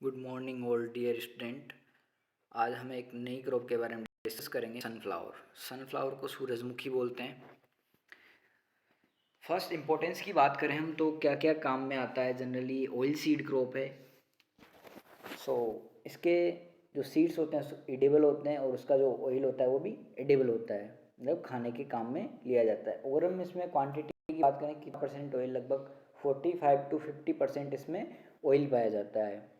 Good morning all dear student. आज हम एक नई क्रॉप के बारे में डिस्कस करेंगे, सनफ्लावर। सनफ्लावर को सूरजमुखी बोलते हैं। फर्स्ट इम्पोर्टेंस की बात करें हम तो क्या क्या काम में आता है। जनरली ऑयल सीड क्रॉप है। इसके जो सीड्स होते हैं एडिबल होते हैं और उसका जो ऑयल होता है वो भी एडिबल होता है, मतलब खाने के काम में लिया जाता है। और हम इसमें क्वांटिटी की बात करें कितना परसेंट ऑयल, लगभग 45 to 50% इसमें ऑयल पाया जाता है।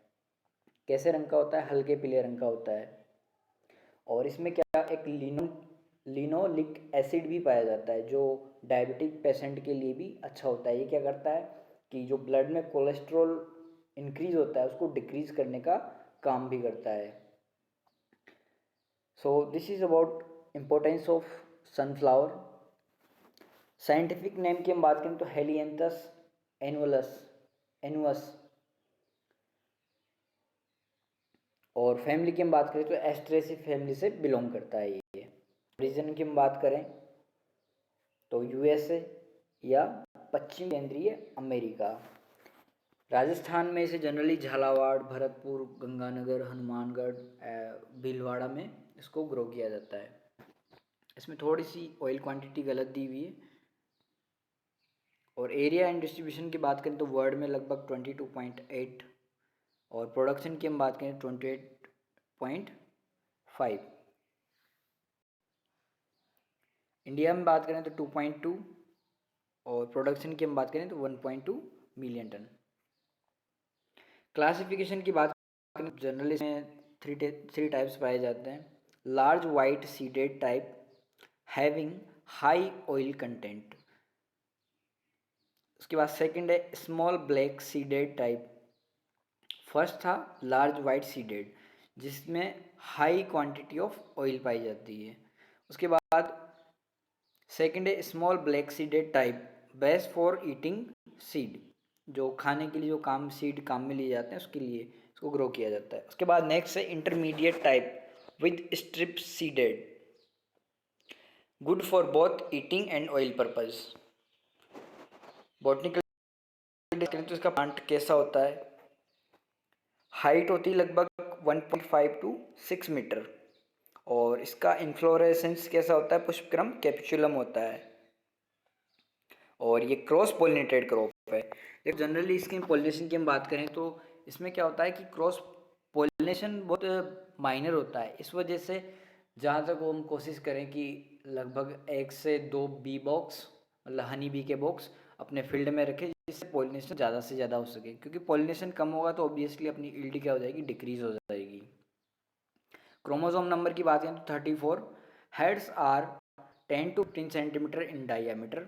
कैसे रंग का होता है? हल्के पीले रंग का होता है। और इसमें क्या एक लिनोलिक एसिड भी पाया जाता है जो डायबिटिक पेशेंट के लिए भी अच्छा होता है। ये क्या करता है कि जो ब्लड में कोलेस्ट्रॉल इंक्रीज होता है उसको डिक्रीज करने का काम भी करता है। So this is about importance of sunflower. Scientific name की हम बात करें तो हेलियंथस एनुअस। और फैमिली की हम बात करें तो एस्ट्रेसी फैमिली से बिलोंग करता है ये। रीजन की हम बात करें तो यूएसए या पश्चिम केंद्रीय अमेरिका। राजस्थान में इसे जनरली झालावाड़, भरतपुर, गंगानगर, हनुमानगढ़, भीलवाड़ा में इसको ग्रो किया जाता है। इसमें थोड़ी सी ऑयल क्वांटिटी गलत दी हुई है। और एरिया एंड डिस्ट्रीब्यूशन की बात करें तो वर्ल्ड में लगभग 22.8 और प्रोडक्शन की हम बात करें 28.5। इंडिया में बात करें तो 2.2 और प्रोडक्शन की हम बात करें तो 1.2 मिलियन टन। क्लासिफिकेशन की बात करें तो जनरली इसमें थ्री टाइप्स पाए जाते हैं। Large white seeded type having high oil content. उसके बाद सेकंड है small black seeded type. First था लार्ज वाइट सीडेड जिसमें हाई क्वांटिटी ऑफ ऑयल पाई जाती है। उसके बाद सेकंड है small black seeded type, best for eating seed, जो खाने के लिए जो सीड काम में लिए जाते हैं उसके लिए इसको ग्रो किया जाता है। उसके बाद नेक्स्ट है intermediate type with strip seeded, good for both eating and oil purpose. Botanical करें तो इसका प्लांट कैसा होता है? हाइट होती है लगभग 1.5 to 6 मीटर और इसका इन्फ्लोरेसेंस कैसा होता है? पुष्पक्रम कैप्सुलम होता है और ये क्रॉस पोलिनेटेड क्रॉप है। एक जनरली इसकी पोलिनेशन की हम बात करें तो इसमें क्या होता है कि क्रॉस पोलिनेशन बहुत माइनर होता है। इस वजह से जहाँ तक हम कोशिश करें कि लगभग 1 से 2 बी बॉक्स, मतलब हनी बी के बॉक्स अपने फील्ड में रखें जिससे पोलिनेशन ज़्यादा से ज़्यादा हो सके, क्योंकि पोलिनेशन कम होगा तो ऑब्वियसली अपनी ईल्ड क्या हो जाएगी? डिक्रीज हो जाएगी। क्रोमोसोम नंबर की बात करें तो 34। Heads are 10 to 15 centimetre in diameter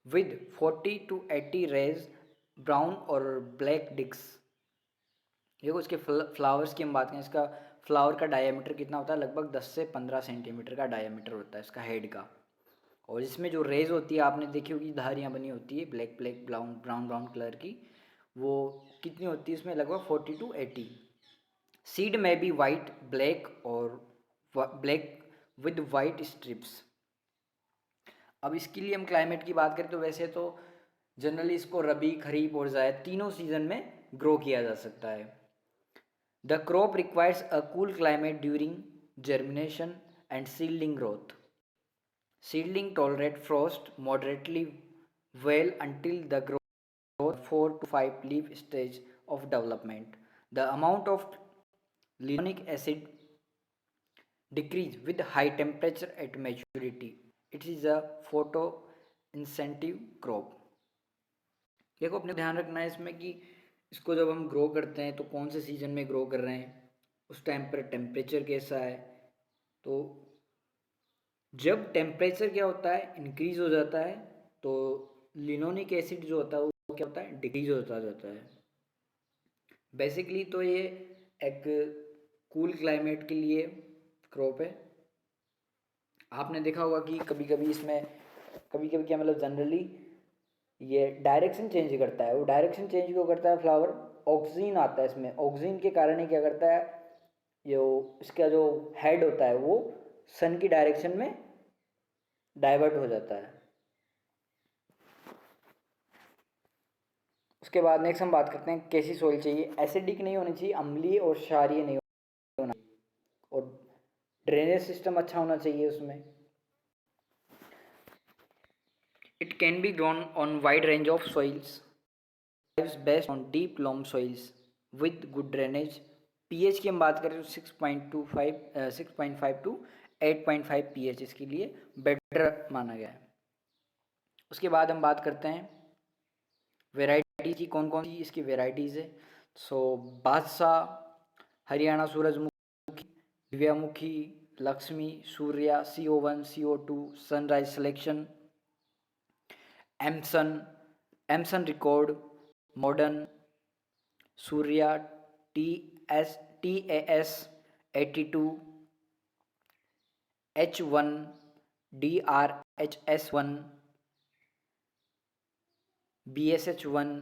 with 40 to 80 rays brown और ब्लैक डिक्स। देखो इसके फ्लावर्स की हम बात करें, इसका फ्लावर का डायमीटर कितना होता है? लगभग 10 से 15 सेंटीमीटर का डायमीटर होता है इसका हेड का। और इसमें जो रेज होती है आपने देखी होगी, धारियाँ बनी होती है ब्लैक ब्लैक ब्राउन कलर की, वो कितनी होती है इसमें? लगभग 40 to 80। सीड में बी वाइट, ब्लैक और ब्लैक विद वाइट स्ट्रिप्स। अब इसके लिए हम क्लाइमेट की बात करें तो वैसे तो जनरली इसको रबी, खरीफ और जायद तीनों सीजन में ग्रो किया जा सकता है। The crop requires a cool climate during germination and seedling growth. Seedling tolerate frost moderately well until the growth 4 to 5 leaf stage of development. The amount of linoleic acid decrease with high temperature at maturity. It is a photosensitive crop. देखो अपने ध्यान रखना है इसमें कि इसको जब हम ग्रो करते हैं तो कौन से सीजन में ग्रो कर रहे हैं, उस टाइम पर टेम्परेचर कैसा है। तो जब टेम्परेचर क्या होता है? इंक्रीज हो जाता है तो लिनोलिक एसिड जो होता है वो क्या होता है? डिक्रीज होता जाता है। बेसिकली तो ये एक कूल क्लाइमेट के लिए क्रॉप है। आपने देखा होगा कि कभी कभी इसमें क्या, मतलब जनरली ये डायरेक्शन चेंज करता है। वो डायरेक्शन चेंज क्यों करता है? फ्लावर ऑक्सीजन आता है इसमें, ऑक्सीजन के कारण ही क्या करता है, जो इसका जो हेड होता है वो सन की डायरेक्शन में डाइवर्ट हो जाता है। उसके बाद नेक्स्ट हम बात करते हैं कैसी सॉइल चाहिए। एसिडिक नहीं होनी चाहिए, अम्लीय और क्षारीय नहीं होना, और ड्रेनेज सिस्टम अच्छा होना चाहिए उसमें। It can be grown on wide range of soils, best on deep Lomb soils with good drainage. PH की हम बात करें तो 6.5 टू 8.5 पीएच इसके लिए बेटर माना गया है। उसके बाद हम बात करते हैं वेराइटी की, कौन कौन सी इसकी वेराइटीज़ है। सो Badshah, Haryana Surajmukhi, Divyamukhi, Lakshmi, Surya, CO1, CO2, sunrise selection, एमसन record, modern, Surya, TAS 82, H1, DRHS1, BSH1।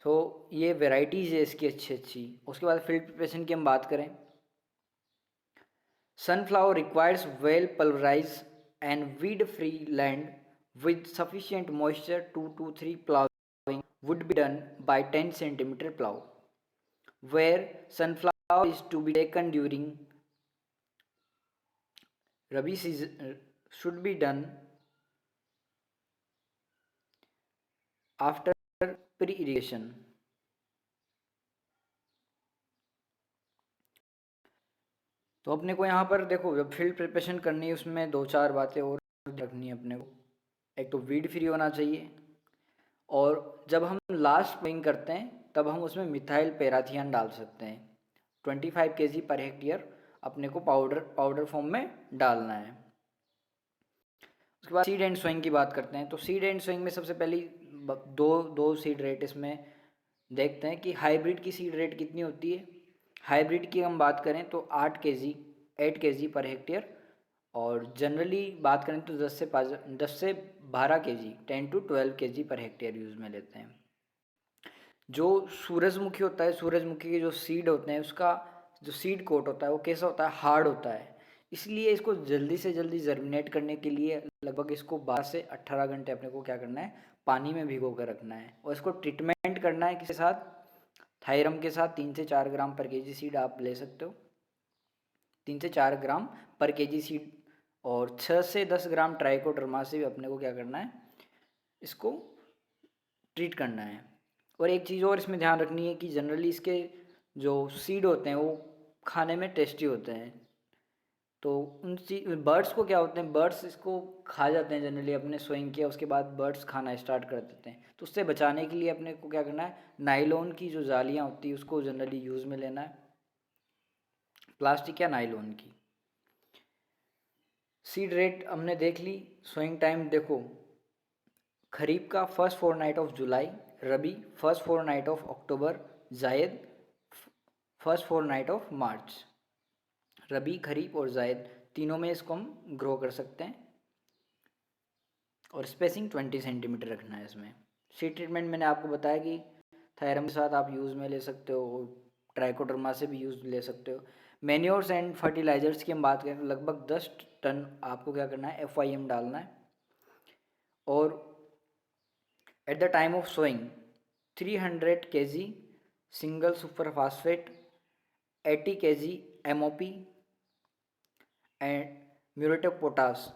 तो ये वेराइटीज़ है इसकी अच्छी अच्छी। उसके बाद फील्ड प्रिपरेशन की हम बात करें, sunflower requires well pulverise and weed free land with sufficient moisture. 2 to 3 plowing would be done by 10 centimeter plow, where sunflower is to be taken during Rabi season, should be done after pre-irrigation. तो अपने को यहाँ पर देखो, जब field preparation करनी है उसमें 2-4 बातें और रखनी है अपने को। एक तो वीड फ्री होना चाहिए, और जब हम लास्ट प्लोइंग करते हैं तब हम उसमें मिथाइल पैराथियन डाल सकते हैं। 25 kg पर हेक्टेयर अपने को पाउडर फॉर्म में डालना है। उसके बाद सीड एंड सोइंग की बात करते हैं। तो सीड एंड सोइंग में सबसे पहली दो सीड रेट इसमें देखते हैं कि हाइब्रिड की सीड रेट कितनी होती है। हाइब्रिड की हम बात करें तो 8 kg पर हेक्टेयर, और जनरली बात करें तो 10 से 12 kg 10 to 12 kg per hectare use में लेते हैं। जो सूरजमुखी होता है, सूरजमुखी के जो सीड होते हैं उसका जो सीड कोट होता है वो कैसा होता है, हार्ड होता है। इसलिए इसको जल्दी से जल्दी जर्मिनेट करने के लिए लगभग इसको 12 से 18 घंटे अपने को क्या करना है, पानी में भिगो कर रखना है। और इसको ट्रीटमेंट करना है किसके साथ, थायरम के साथ। 3 से 4 ग्राम पर केजी सीड आप ले सकते हो, 3 से 4 ग्राम पर केजी सीड, और 6 से 10 ग्राम ट्राइकोडर्मा से भी अपने को क्या करना है, इसको ट्रीट करना है। और एक चीज़ और इसमें ध्यान रखनी है कि जनरली इसके जो सीड होते हैं वो खाने में टेस्टी होते हैं। तो उन बर्ड्स को क्या होते हैं, बर्ड्स इसको खा जाते हैं जनरली। अपने सोइंग किया उसके बाद बर्ड्स खाना स्टार्ट कर देते हैं, तो उससे बचाने के लिए अपने को क्या करना है, नायलॉन की जो जालियाँ होती है उसको जनरली यूज़ में लेना है, प्लास्टिक या नायलॉन की। सीड रेट हमने देख ली। सोइंग टाइम देखो, खरीफ का first fortnight of July, rabi first fortnight of October, zaid first fortnight of March. रबी, खरीफ और जायद तीनों में इसको हम ग्रो कर सकते हैं, और स्पेसिंग 20 सेंटीमीटर रखना है इसमें। सीड ट्रीटमेंट मैंने आपको बताया कि थायरम के साथ आप यूज़ में ले सकते हो, ट्राइकोडर्मा से भी यूज़ ले सकते हो। मैन्योर्स एंड फर्टिलाइजर्स की हम बात करें तो लगभग 10 टन आपको क्या करना है, FIM डालना है। और at the time of sowing 300 kg single super phosphate, 80 kg MOP and muriate of potash,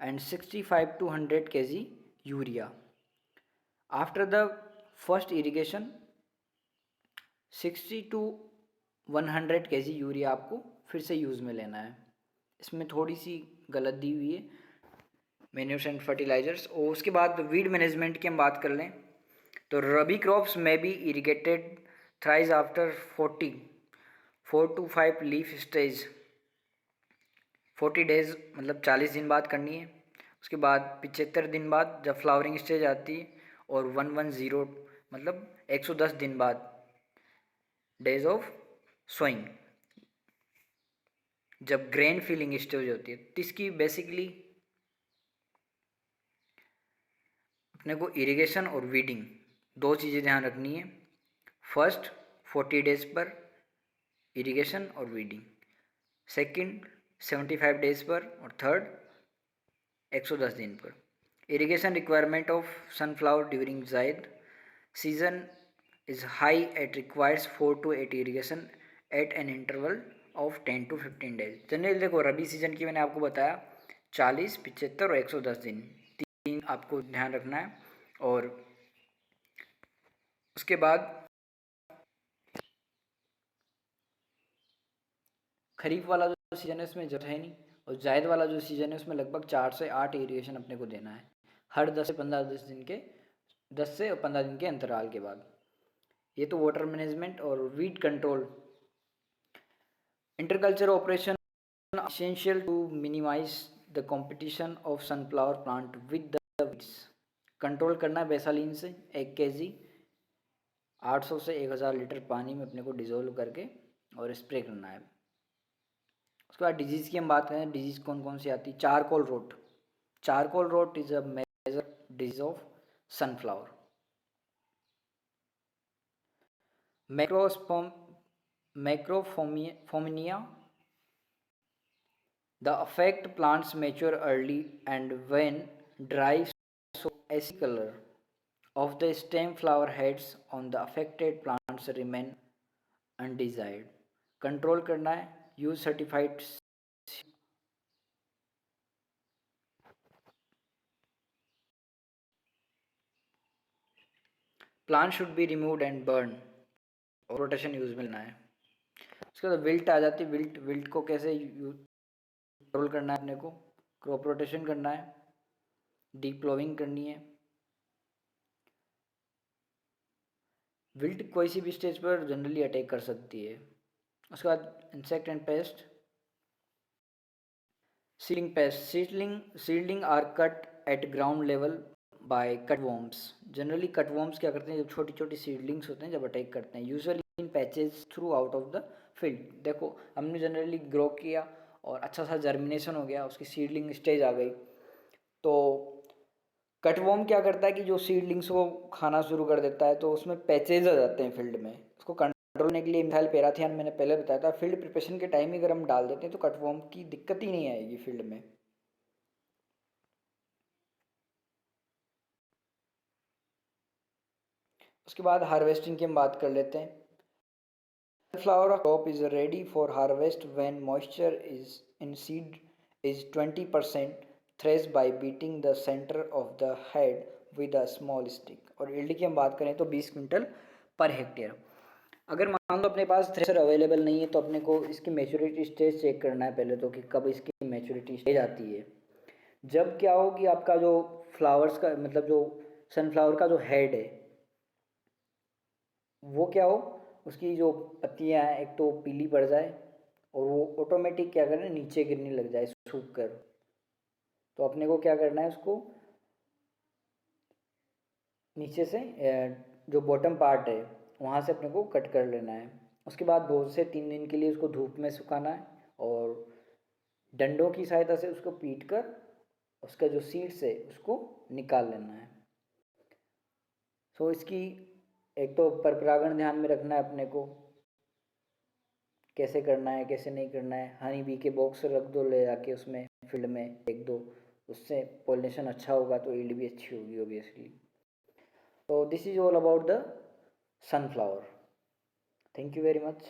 and 65 to 100 kg urea. After the first irrigation 60 to 100 kg urea आपको फिर से यूज़ में लेना है। इसमें थोड़ी सी गलत दी हुई है, मैन्यूर्स एंड फर्टिलाइजर्स। और उसके बाद वीड मैनेजमेंट की हम बात कर लें तो रबी क्रॉप्स में be irrigated thrice after 4 to 5 leaf stage, 40 days मतलब 40 दिन बाद करनी है। उसके बाद 75 दिन बाद जब फ्लावरिंग स्टेज आती है, और 110 मतलब 110 दिन बाद डेज ऑफ सोइंग जब ग्रेन फिलिंग स्टेज होती है। तो इसकी बेसिकली अपने को इरिगेशन और वीडिंग दो चीज़ें ध्यान रखनी है। फर्स्ट 40 डेज पर इरिगेशन और वीडिंग, सेकंड 75 डेज पर, और थर्ड 110 दिन पर। Irrigation requirement of sunflower during जायद season is high, it requires 4 to 8 irrigation at an interval of 10 to 15 days. Generally देखो रबी सीजन की मैंने आपको बताया 40, 75 और 110 दिन, तीन आपको ध्यान रखना है। और उसके बाद खरीफ वाला जो सीजन है उसमें जरूरत है नहीं, और जायद वाला जो सीजन है उसमें लगभग 4 से 8 इरीगेशन अपने को देना है हर 10 से 15 दिन के अंतराल के बाद। ये तो वाटर मैनेजमेंट और weed control. Interculture operation essential to minimize the competition of sunflower plant with the weeds। Control करना है बेसालीन से 1 kg 800 से 1000 लीटर पानी में अपने को डिजोल्व करके और स्प्रे करना है। उसके बाद डिजीज़ की हम बात करें, डिजीज़ कौन कौन सी आती है। Charcoal rot, charcoal rot is a major disease of sunflower. Macrophomina, the affect plants mature early and when dry, so acid color of the stem flower heads on the affected plants remain undesired। Control करना है, use certified. Plant should be removed and burn, और rotation use में लेना है। उसके बाद wilt आ जाती है। विल्ट को कैसे कंट्रोल करना है अपने को, क्रॉप रोटेशन करना है, डीप प्लोविंग करनी है। विल्ट कोई सी भी स्टेज पर जनरली अटैक कर सकती है। उसके बाद insect and pest. Seeding pest, seedling are cut at ground level by cutworms. Generally cutworms क्या करते हैं, जब छोटी छोटी सीडलिंग्स होते हैं जब अटैक करते हैं, usually in patches through out of the field. देखो हमने जनरली ग्रो किया और अच्छा सा जर्मिनेशन हो गया, उसकी सीडलिंग स्टेज आ गई, तो कटवॉर्म क्या करता है कि जो सीडलिंग्स को खाना शुरू कर देता है, तो उसमें पैचेज आ जाते हैं फील्ड में। उसको कंट्रोल करने के लिए मिथाइल पैराथियन मैंने पहले बताया था, फील्ड प्रिपरेशन के टाइम ही अगर हम डाल देते हैं तो कटवॉर्म की दिक्कत ही नहीं आएगी फील्ड में। उसके बाद हार्वेस्टिंग की हम बात कर लेते हैं। Sunflower crop is ready for harvest when moisture is in seed is 20%, thresh by beating the center of the head with a small stick। और यील्ड की हम बात करें तो 20 क्विंटल पर हेक्टेयर। अगर मान लो अपने पास थ्रेशर अवेलेबल नहीं है तो अपने को इसकी मैच्योरिटी स्टेज चेक करना है पहले तो, कि कब इसकी मैच्योरिटी स्टेज आती है। जब क्या हो कि आपका जो फ्लावर्स का मतलब जो सनफ्लावर का जो हेड है वो क्या हो, उसकी जो पत्तियां हैं एक तो पीली पड़ जाए और वो ऑटोमेटिक क्या करें नीचे गिरने लग जाए सूख कर। तो अपने को क्या करना है, उसको नीचे से जो बॉटम पार्ट है वहाँ से अपने को कट कर लेना है। उसके बाद 2 से 3 दिन के लिए उसको धूप में सुखाना है और डंडों की सहायता से उसको पीट कर उसका जो सीड्स है उसको निकाल लेना है। सो इसकी एक तो परपरागण ध्यान में रखना है अपने को, कैसे करना है कैसे नहीं करना है। हनी बी के बॉक्स रख दो ले जाके उसमें फील्ड में एक दो, उससे पॉलिनेशन अच्छा होगा तो यील्ड भी अच्छी होगी ऑब्वियसली। तो this is all about the sunflower। Thank you very much।